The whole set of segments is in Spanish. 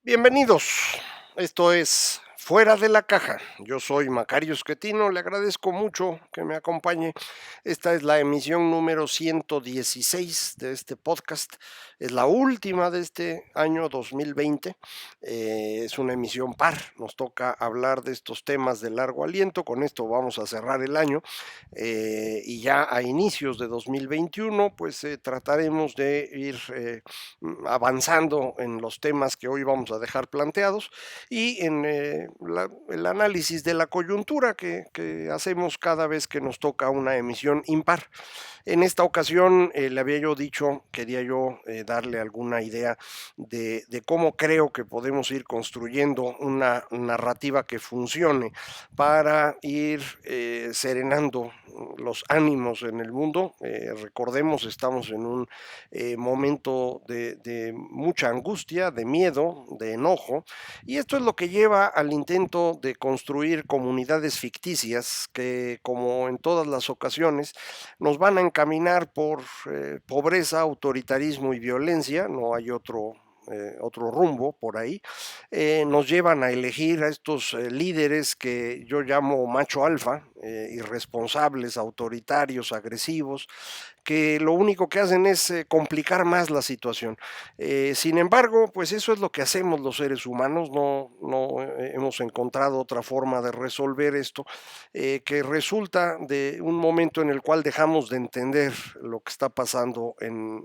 Bienvenidos. Esto es Fuera de la Caja. Yo soy Macario Esquetino. Le agradezco mucho que me acompañe. Esta es la emisión número 116 de este podcast. Es la última de este año 2020. Es una emisión par. Nos toca hablar de estos temas de largo aliento. Con esto vamos a cerrar el año. Y ya a inicios de 2021, pues trataremos de ir avanzando en los temas que hoy vamos a dejar planteados y en el análisis de la coyuntura que hacemos cada vez que nos toca una emisión impar. En esta ocasión, le había yo dicho, quería yo darle alguna idea de cómo creo que podemos ir construyendo una narrativa que funcione para ir serenando los ánimos en el mundo. Recordemos, estamos en un momento de mucha angustia, de miedo, de enojo, y esto es lo que lleva al intento de construir comunidades ficticias que, como en todas las ocasiones, nos van a encaminar por pobreza, autoritarismo y violencia. No hay otro rumbo por ahí. Nos llevan a elegir a estos líderes que yo llamo macho alfa, irresponsables, autoritarios, agresivos, que lo único que hacen es complicar más la situación. Sin embargo, pues eso es lo que hacemos los seres humanos. No hemos encontrado otra forma de resolver esto, que resulta de un momento en el cual dejamos de entender lo que está pasando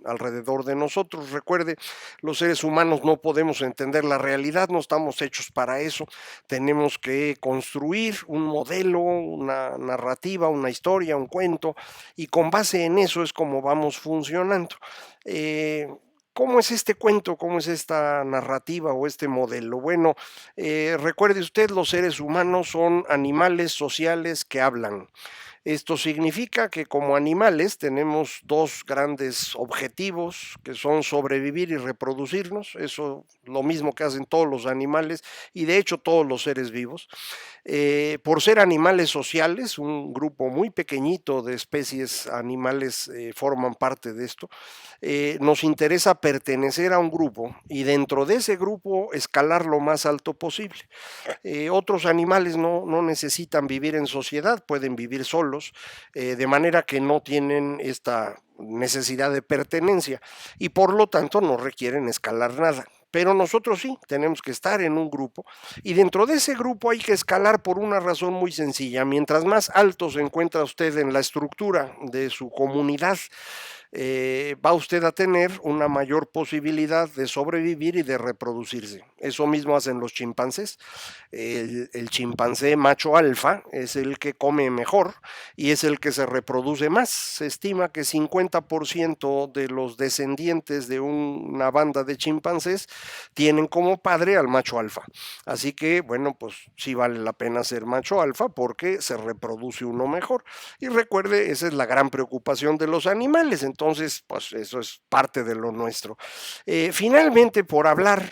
alrededor de nosotros. Recuerde, los seres humanos no podemos entender la realidad, no estamos hechos para eso. Tenemos que construir un modelo, una narrativa, una historia, un cuento, y con base en eso es como vamos funcionando. ¿Cómo es este cuento? ¿Cómo es esta narrativa o este modelo? Bueno, recuerde usted, los seres humanos son animales sociales que hablan. Esto significa que como animales tenemos dos grandes objetivos, que son sobrevivir y reproducirnos. Eso lo mismo que hacen todos los animales y de hecho todos los seres vivos. Por ser animales sociales, un grupo muy pequeñito de especies animales forman parte de esto. Nos interesa pertenecer a un grupo y dentro de ese grupo escalar lo más alto posible. Otros animales no necesitan vivir en sociedad, pueden vivir solos, de manera que no tienen esta necesidad de pertenencia y por lo tanto no requieren escalar nada. Pero nosotros sí, tenemos que estar en un grupo y dentro de ese grupo hay que escalar por una razón muy sencilla. Mientras más alto se encuentra usted en la estructura de su comunidad, va usted a tener una mayor posibilidad de sobrevivir y de reproducirse. Eso mismo hacen los chimpancés. El chimpancé macho alfa es el que come mejor y es el que se reproduce más. Se estima que 50% de los descendientes de una banda de chimpancés tienen como padre al macho alfa. Así que, bueno, pues sí vale la pena ser macho alfa porque se reproduce uno mejor. Y recuerde, esa es la gran preocupación de los animales. Entonces, pues eso es parte de lo nuestro. Finalmente, por hablar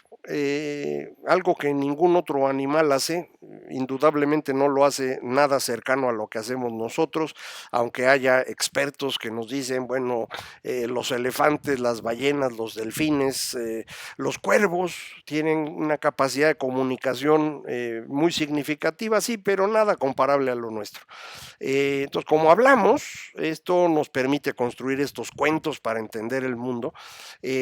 algo que ningún otro animal hace, indudablemente no lo hace nada cercano a lo que hacemos nosotros, aunque haya expertos que nos dicen, bueno, los elefantes, las ballenas, los delfines, los cuervos tienen una capacidad de comunicación muy significativa, sí, pero nada comparable a lo nuestro. Entonces, como hablamos, esto nos permite construir estos cuentos para entender el mundo,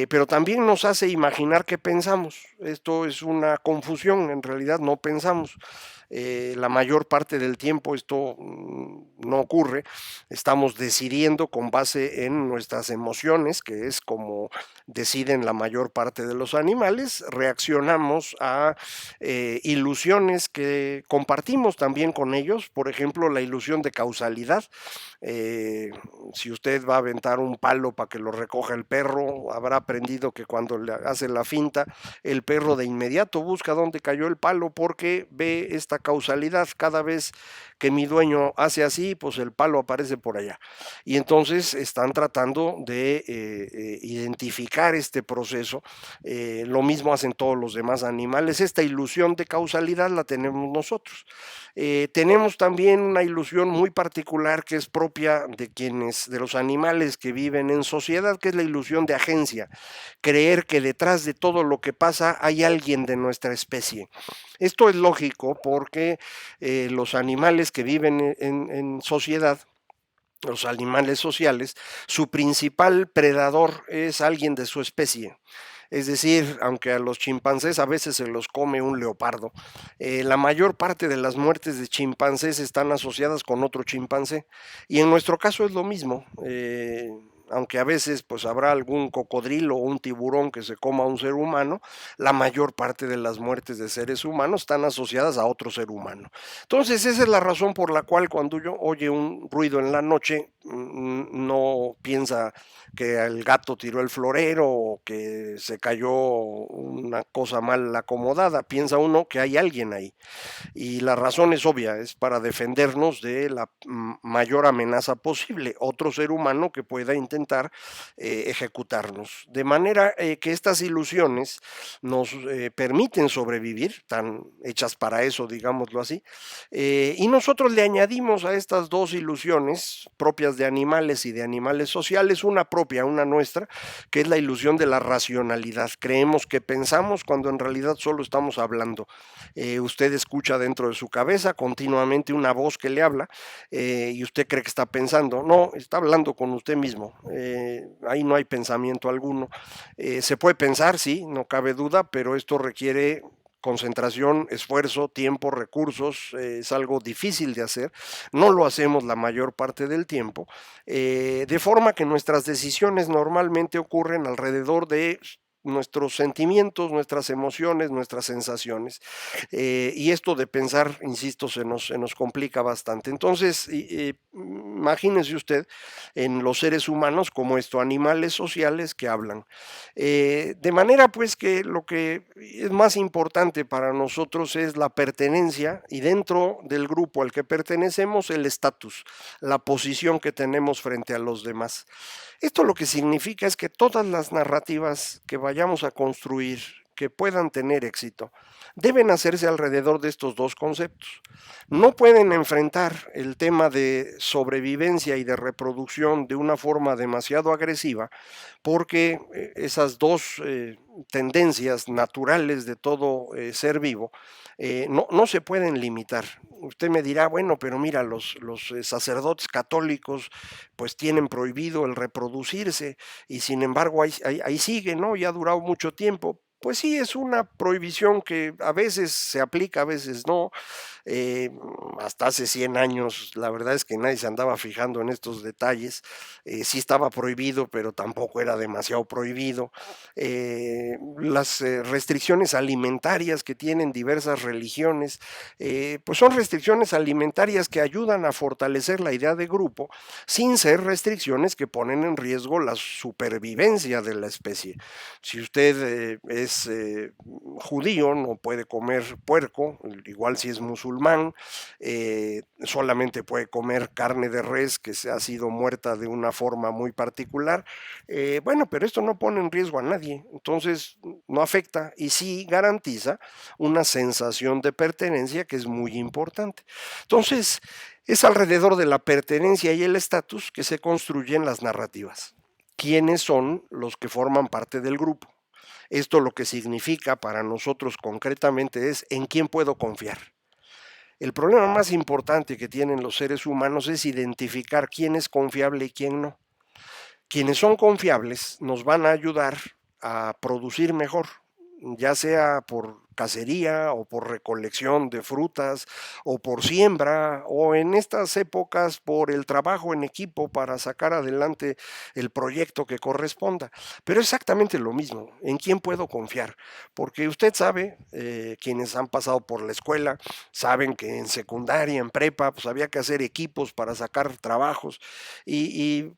pero también nos hace imaginar qué pensamos. Esto es una confusión, en realidad no pensamos. La mayor parte del tiempo esto no ocurre. Estamos decidiendo con base en nuestras emociones, que es como deciden la mayor parte de los animales. Reaccionamos a ilusiones que compartimos también con ellos, por ejemplo, la ilusión de causalidad. Eh, si usted va a aventar un palo para que lo recoja el perro, habrá aprendido que cuando le hace la finta, el perro de inmediato busca dónde cayó el palo porque ve esta causalidad. Cada vez que mi dueño hace así, pues el palo aparece por allá. Y entonces están tratando de identificar este proceso. Lo mismo hacen todos los demás animales. Esta ilusión de causalidad la tenemos nosotros. Tenemos también una ilusión muy particular que es propia de los animales que viven en sociedad, que es la ilusión de agencia, creer que detrás de todo lo que pasa hay alguien de nuestra especie. Esto es lógico porque los animales que viven en sociedad, los animales sociales, su principal predador es alguien de su especie. Es decir, aunque a los chimpancés a veces se los come un leopardo, la mayor parte de las muertes de chimpancés están asociadas con otro chimpancé. Y en nuestro caso es lo mismo. Aunque a veces pues habrá algún cocodrilo o un tiburón que se coma a un ser humano, la mayor parte de las muertes de seres humanos están asociadas a otro ser humano. Entonces esa es la razón por la cual cuando yo oye un ruido en la noche, no piensa que el gato tiró el florero o que se cayó una cosa mal acomodada, piensa uno que hay alguien ahí. Y la razón es obvia, es para defendernos de la mayor amenaza posible, otro ser humano que pueda intentar ejecutarnos. De manera que estas ilusiones nos permiten sobrevivir, están hechas para eso, digámoslo así, y nosotros le añadimos a estas dos ilusiones propias de animales y de animales sociales, una propia, una nuestra, que es la ilusión de la racionalidad. Creemos que pensamos cuando en realidad solo estamos hablando. Usted escucha dentro de su cabeza continuamente una voz que le habla y usted cree que está pensando. No, está hablando con usted mismo. Ahí no hay pensamiento alguno. Se puede pensar, sí, no cabe duda, pero esto requiere concentración, esfuerzo, tiempo, recursos, es algo difícil de hacer, no lo hacemos la mayor parte del tiempo, de forma que nuestras decisiones normalmente ocurren alrededor de nuestros sentimientos, nuestras emociones, nuestras sensaciones. Y esto de pensar, insisto, se nos complica bastante. Entonces, imagínense usted en los seres humanos como esto, animales sociales que hablan. De manera pues que lo que es más importante para nosotros es la pertenencia y dentro del grupo al que pertenecemos el estatus, la posición que tenemos frente a los demás. Esto lo que significa es que todas las narrativas que vayamos a construir, que puedan tener éxito, deben hacerse alrededor de estos dos conceptos. No pueden enfrentar el tema de sobrevivencia y de reproducción de una forma demasiado agresiva, porque esas dos tendencias naturales de todo ser vivo no se pueden limitar. Usted me dirá, bueno, pero mira, los sacerdotes católicos pues tienen prohibido el reproducirse y sin embargo ahí sigue, ¿no? Y ha durado mucho tiempo. Pues sí, es una prohibición que a veces se aplica, a veces no. Eh, Hasta hace 100 años, la verdad es que nadie se andaba fijando en estos detalles. Sí estaba prohibido, pero tampoco era demasiado prohibido. Las restricciones alimentarias que tienen diversas religiones, pues son restricciones alimentarias que ayudan a fortalecer la idea de grupo, sin ser restricciones que ponen en riesgo la supervivencia de la especie. Si usted es judío, no puede comer puerco, igual si es musulmán, solamente puede comer carne de res que se ha sido muerta de una forma muy particular. Bueno, pero esto no pone en riesgo a nadie, entonces no afecta y sí garantiza una sensación de pertenencia que es muy importante. Entonces, es alrededor de la pertenencia y el estatus que se construyen las narrativas. ¿Quiénes son los que forman parte del grupo? Esto lo que significa para nosotros concretamente es en quién puedo confiar. El problema más importante que tienen los seres humanos es identificar quién es confiable y quién no. Quienes son confiables nos van a ayudar a producir mejor, ya sea por cacería o por recolección de frutas o por siembra o en estas épocas por el trabajo en equipo para sacar adelante el proyecto que corresponda. Pero exactamente lo mismo, ¿en quién puedo confiar? Porque usted sabe, quienes han pasado por la escuela, saben que en secundaria, en prepa, pues había que hacer equipos para sacar trabajos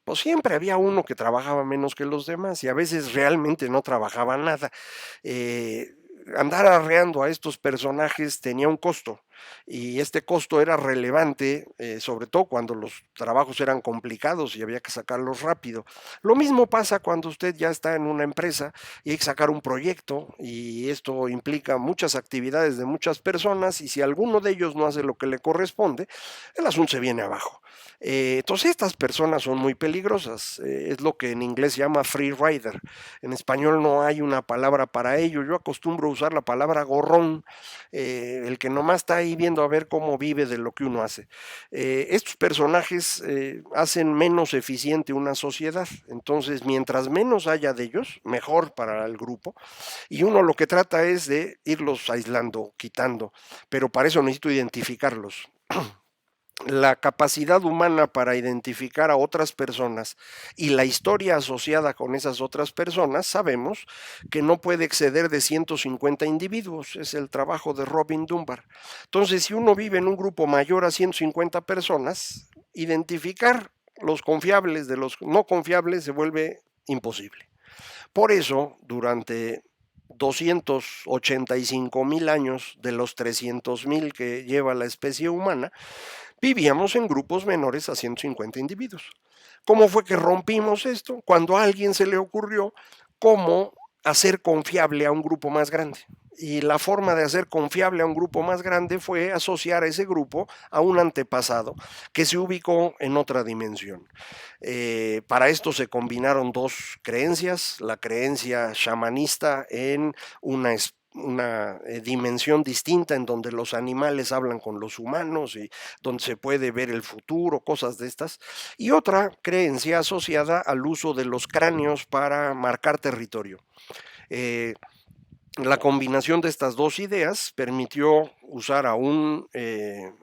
pues siempre había uno que trabajaba menos que los demás y a veces realmente no trabajaba nada. Andar arreando a estos personajes tenía un costo. y este costo era relevante, sobre todo cuando los trabajos eran complicados y había que sacarlos rápido. Lo mismo pasa cuando usted ya está en una empresa y hay que sacar un proyecto y esto implica muchas actividades de muchas personas y si alguno de ellos no hace lo que le corresponde, el asunto se viene abajo. Entonces estas personas son muy peligrosas, es lo que en inglés se llama free rider. En español no hay una palabra para ello, yo acostumbro a usar la palabra gorrón, el que nomás está ahí viendo a ver cómo vive de lo que uno hace. Estos personajes hacen menos eficiente una sociedad, entonces mientras menos haya de ellos, mejor para el grupo, y uno lo que trata es de irlos aislando, quitando, pero para eso necesito identificarlos. La capacidad humana para identificar a otras personas y la historia asociada con esas otras personas, sabemos que no puede exceder de 150 individuos, es el trabajo de Robin Dunbar. Entonces, si uno vive en un grupo mayor a 150 personas, identificar los confiables de los no confiables se vuelve imposible. Por eso, durante 285,000 años de los 300,000 que lleva la especie humana, vivíamos en grupos menores a 150 individuos. ¿Cómo fue que rompimos esto? Cuando a alguien se le ocurrió cómo hacer confiable a un grupo más grande. Y la forma de hacer confiable a un grupo más grande fue asociar a ese grupo a un antepasado que se ubicó en otra dimensión. Para esto se combinaron dos creencias, la creencia shamanista en una dimensión distinta en donde los animales hablan con los humanos y donde se puede ver el futuro, cosas de estas, y otra creencia asociada al uso de los cráneos para marcar territorio. La combinación de estas dos ideas permitió usar a un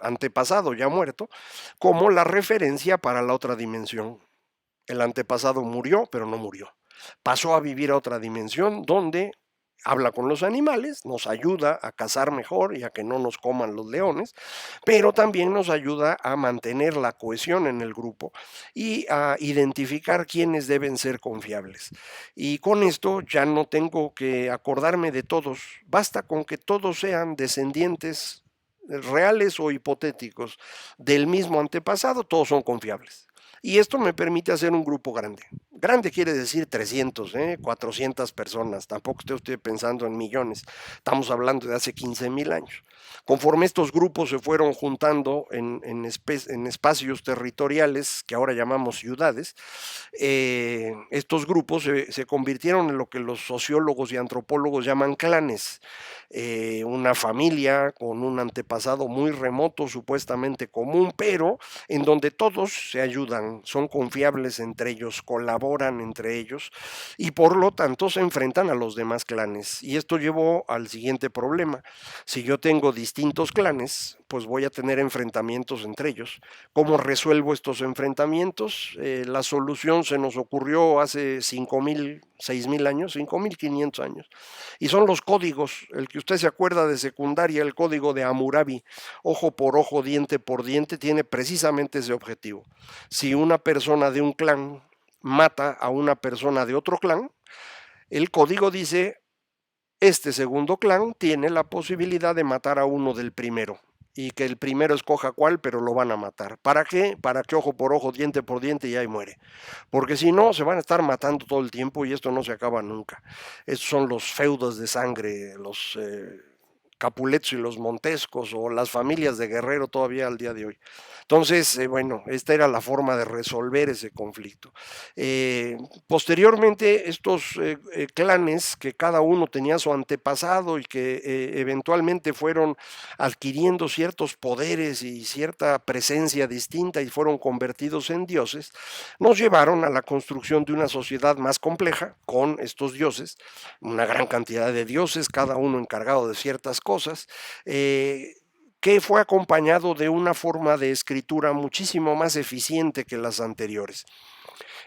antepasado ya muerto como la referencia para la otra dimensión. El antepasado murió, pero no murió. Pasó a vivir a otra dimensión donde habla con los animales, nos ayuda a cazar mejor y a que no nos coman los leones, pero también nos ayuda a mantener la cohesión en el grupo y a identificar quiénes deben ser confiables. Y con esto ya no tengo que acordarme de todos, basta con que todos sean descendientes reales o hipotéticos del mismo antepasado, todos son confiables. Y esto me permite hacer un grupo grande. Grande quiere decir 300, 400 personas. Tampoco estoy usted pensando en millones. Estamos hablando de hace 15,000 años. Conforme estos grupos se fueron juntando en espacios territoriales que ahora llamamos ciudades, estos grupos se convirtieron en lo que los sociólogos y antropólogos llaman clanes. Una familia con un antepasado muy remoto, supuestamente común, pero en donde todos se ayudan, son confiables entre ellos, colaboran entre ellos y por lo tanto se enfrentan a los demás clanes. Y esto llevó al siguiente problema. Si yo tengo distintos clanes, pues voy a tener enfrentamientos entre ellos. ¿Cómo resuelvo estos enfrentamientos? La solución se nos ocurrió hace 5,000, 6,000 años, 5,500 años. Y son los códigos, el que usted se acuerda de secundaria, el código de Hammurabi, ojo por ojo, diente por diente, tiene precisamente ese objetivo. Si una persona de un clan mata a una persona de otro clan, el código dice, este segundo clan tiene la posibilidad de matar a uno del primero y que el primero escoja cuál, pero lo van a matar. ¿Para qué? Para que ojo por ojo, diente por diente y ahí muere. Porque si no, se van a estar matando todo el tiempo y esto no se acaba nunca. Estos son los feudos de sangre, los Capuletos y los Montescos o las familias de Guerrero todavía al día de hoy. Entonces, bueno, esta era la forma de resolver ese conflicto. Posteriormente, estos clanes, que cada uno tenía su antepasado y que eventualmente fueron adquiriendo ciertos poderes y cierta presencia distinta y fueron convertidos en dioses, nos llevaron a la construcción de una sociedad más compleja con estos dioses, una gran cantidad de dioses, cada uno encargado de ciertas cosas, que fue acompañado de una forma de escritura muchísimo más eficiente que las anteriores.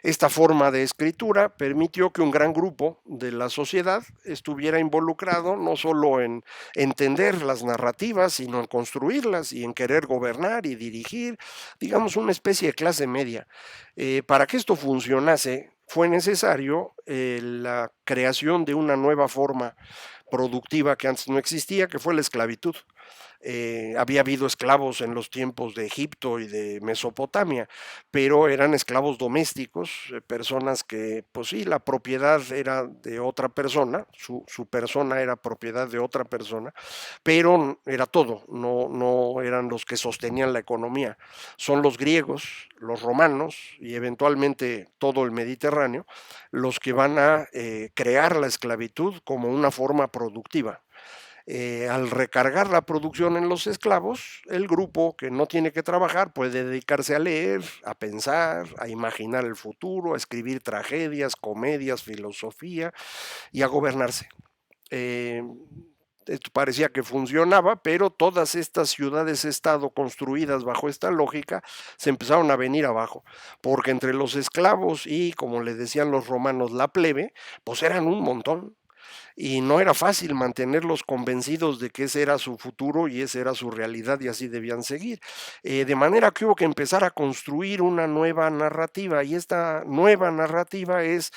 Esta forma de escritura permitió que un gran grupo de la sociedad estuviera involucrado no solo en entender las narrativas, sino en construirlas y en querer gobernar y dirigir, digamos, una especie de clase media. Para que esto funcionase, fue necesario la creación de una nueva forma productiva que antes no existía, que fue la esclavitud. Había habido esclavos en los tiempos de Egipto y de Mesopotamia, pero eran esclavos domésticos, personas que, pues sí, la propiedad era de otra persona, su persona era propiedad de otra persona, pero era todo, no eran los que sostenían la economía. Son los griegos, los romanos y eventualmente todo el Mediterráneo los que van a crear la esclavitud como una forma productiva. Al recargar la producción en los esclavos, el grupo que no tiene que trabajar puede dedicarse a leer, a pensar, a imaginar el futuro, a escribir tragedias, comedias, filosofía y a gobernarse. Eh, Esto parecía que funcionaba, pero todas estas ciudades-estado construidas bajo esta lógica se empezaron a venir abajo, porque entre los esclavos y, como le decían los romanos, la plebe, pues eran un montón y no era fácil mantenerlos convencidos de que ese era su futuro y esa era su realidad y así debían seguir. De manera que hubo que empezar a construir una nueva narrativa y esta nueva narrativa es,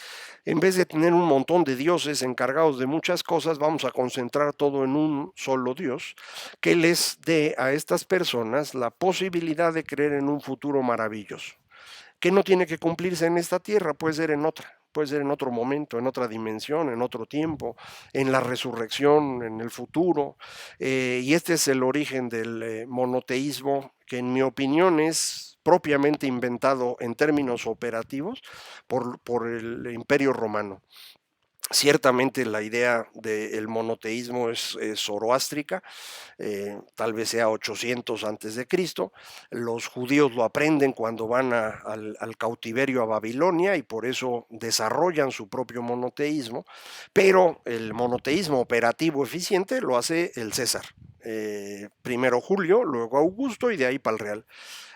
en vez de tener un montón de dioses encargados de muchas cosas, vamos a concentrar todo en un solo Dios que les dé a estas personas la posibilidad de creer en un futuro maravilloso que no tiene que cumplirse en esta tierra, puede ser en otra, puede ser en otro momento, en otra dimensión, en otro tiempo, en la resurrección, en el futuro. Y este es el origen del monoteísmo, que en mi opinión es propiamente inventado en términos operativos por el Imperio Romano. Ciertamente la idea del monoteísmo es zoroástrica, tal vez sea 800 antes de Cristo. Los judíos lo aprenden cuando van al cautiverio a Babilonia y por eso desarrollan su propio monoteísmo, pero el monoteísmo operativo eficiente lo hace el César. Primero Julio, luego Augusto y de ahí para el Real.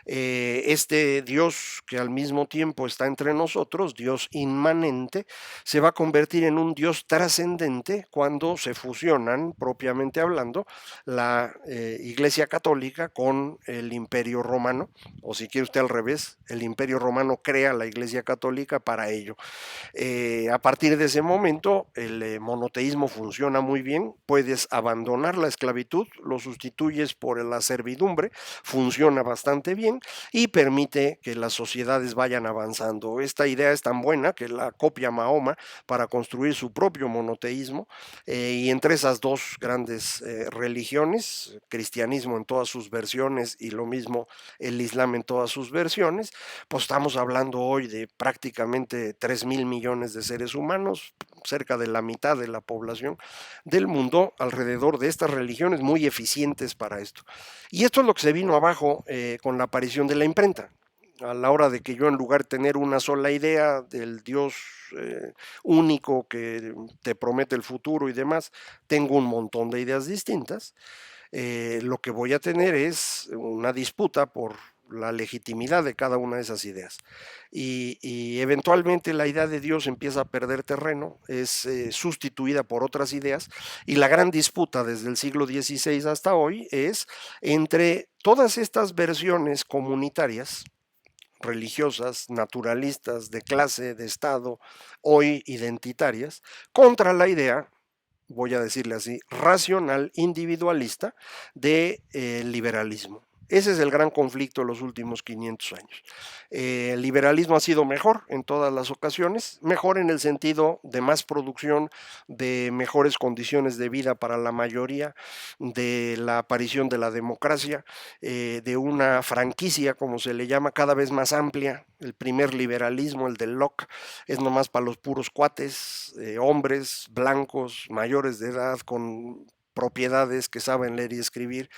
Este Dios que al mismo tiempo está entre nosotros, Dios inmanente, se va a convertir en un Dios trascendente cuando se fusionan, propiamente hablando, la Iglesia Católica con el Imperio Romano, o si quiere usted al revés, el Imperio Romano crea la Iglesia Católica para ello. A partir de ese momento, el monoteísmo funciona muy bien, puedes abandonar la esclavitud, lo sustituyes por la servidumbre, funciona bastante bien y permite que las sociedades vayan avanzando. Esta idea es tan buena que la copia Mahoma para construir su propio monoteísmo y entre esas dos grandes religiones, cristianismo en todas sus versiones y lo mismo el islam en todas sus versiones, pues estamos hablando hoy de prácticamente 3.000 millones de seres humanos, cerca de la mitad de la población del mundo alrededor de estas religiones muy eficientes para esto. Y esto es lo que se vino abajo con la aparición de la imprenta. A la hora de que yo, en lugar de tener una sola idea del Dios único que te promete el futuro y demás, tengo un montón de ideas distintas, lo que voy a tener es una disputa por la legitimidad de cada una de esas ideas. Y eventualmente la idea de Dios empieza a perder terreno, es sustituida por otras ideas, y la gran disputa desde el siglo XVI hasta hoy es entre todas estas versiones comunitarias, religiosas, naturalistas, de clase, de Estado, hoy identitarias, contra la idea, voy a decirle así, racional, individualista de liberalismo. Ese es el gran conflicto de los últimos 500 años. El liberalismo ha sido mejor en todas las ocasiones, mejor en el sentido de más producción, de mejores condiciones de vida para la mayoría, de la aparición de la democracia, de una franquicia, como se le llama, cada vez más amplia. El primer liberalismo, el de Locke, es nomás para los puros cuates, hombres blancos, mayores de edad, con propiedades, que saben leer y escribir,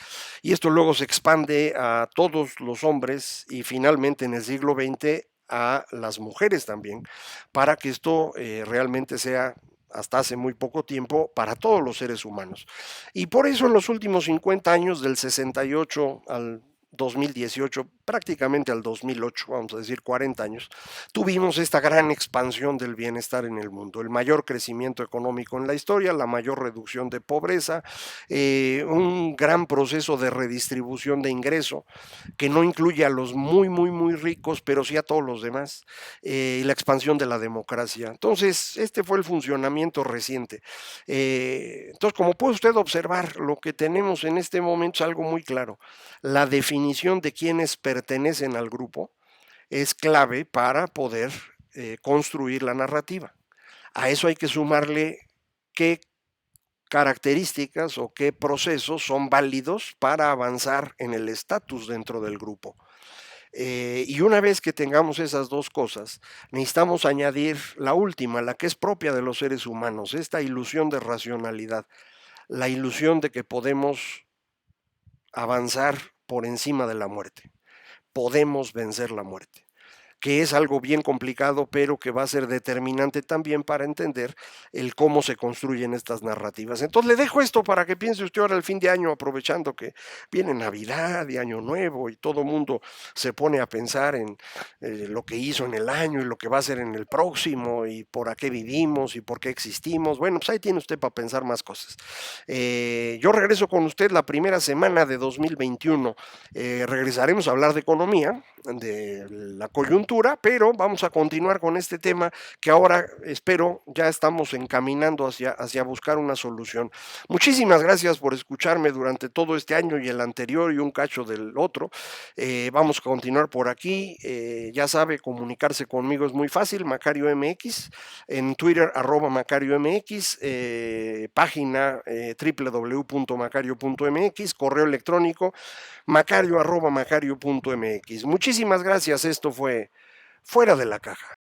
y esto luego se expande a todos los hombres y finalmente en el siglo XX a las mujeres también, para que esto realmente sea, hasta hace muy poco tiempo, para todos los seres humanos. Y por eso en los últimos 50 años, del 68 al 2018, prácticamente al 2008, vamos a decir 40 años, tuvimos esta gran expansión del bienestar en el mundo, el mayor crecimiento económico en la historia, la mayor reducción de pobreza, un gran proceso de redistribución de ingreso que no incluye a los muy, muy, muy ricos, pero sí a todos los demás, y la expansión de la democracia. Entonces, este fue el funcionamiento reciente. Entonces, como puede usted observar, lo que tenemos en este momento es algo muy claro. La definición de quienes pertenecen al grupo es clave para poder construir la narrativa. A eso hay que sumarle qué características o qué procesos son válidos para avanzar en el estatus dentro del grupo. Y una vez que tengamos esas dos cosas, necesitamos añadir la última, la que es propia de los seres humanos, esta ilusión de racionalidad, la ilusión de que podemos avanzar por encima de la muerte, podemos vencer la muerte, que es algo bien complicado, pero que va a ser determinante también para entender el cómo se construyen estas narrativas. Entonces le dejo esto para que piense usted ahora el fin de año, aprovechando que viene Navidad y Año Nuevo y todo el mundo se pone a pensar en lo que hizo en el año y lo que va a hacer en el próximo y por qué vivimos y por qué existimos. Bueno, pues ahí tiene usted para pensar más cosas. Yo regreso con usted la primera semana de 2021. Regresaremos a hablar de economía, de la coyuntura, pero vamos a continuar con este tema que ahora espero ya estamos encaminando hacia buscar una solución. Muchísimas gracias por escucharme durante todo este año y el anterior y un cacho del otro. Vamos a continuar por aquí. Ya sabe, comunicarse conmigo es muy fácil, Macario MX, en Twitter @MacarioMX, página www.macario.mx, correo electrónico macario@macario.mx. Muchísimas gracias, esto fue Fuera de la Caja.